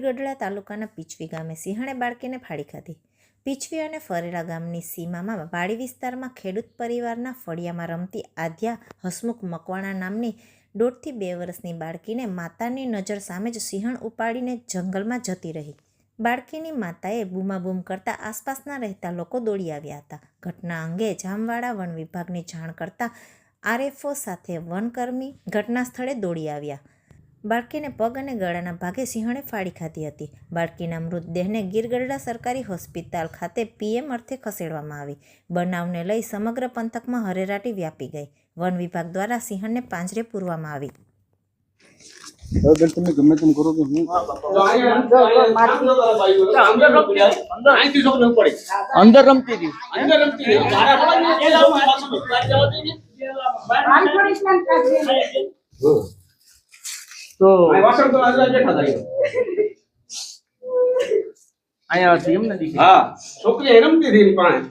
ગીરગઢડા તાલુકાના પીછવી ગામે સિંહણે બાળકીને ફાડી ખાધી। પીછવી અને ફરેલા ગામની સીમામાં વાડી વિસ્તારમાં ખેડૂત પરિવારના ફળિયામાં રમતી આદ્યા હસમુખ મકવાણા નામની 1.5 થી 2 વર્ષની બાળકીને માતાની નજર સામે જ સિંહણ ઉપાડીને જંગલમાં જતી રહી। બાળકીની માતાએ બૂમાબૂમ કરતા આસપાસના રહેતા લોકો દોડી આવ્યા હતા। ઘટના અંગે જામવાડા વન વિભાગની જાણ કરતા આરએફઓ સાથે વનકર્મી ઘટના સ્થળે દોડી આવ્યા। બાળકીને પગ અને ગળાના ભાગે સિંહણે ફાડી ખાધી હતી। બાળકીના મૃતદેહને ગીરગઢડા સરકારી હોસ્પિટલ ખાતે પીએમ અર્થે ખસેડવામાં આવી। બનાવને લઈ સમગ્ર પંથકમાં હરેરાટી વ્યાપી ગઈ। વન વિભાગ દ્વારા સિંહણને પાંજરે પૂરવામાં આવી। તમે ગમે તેમ કરો તો હું અંદર રમતી હતી તો અહીંયા હતી એમ નથી। હા છોકરી રમતી હતી પાણી।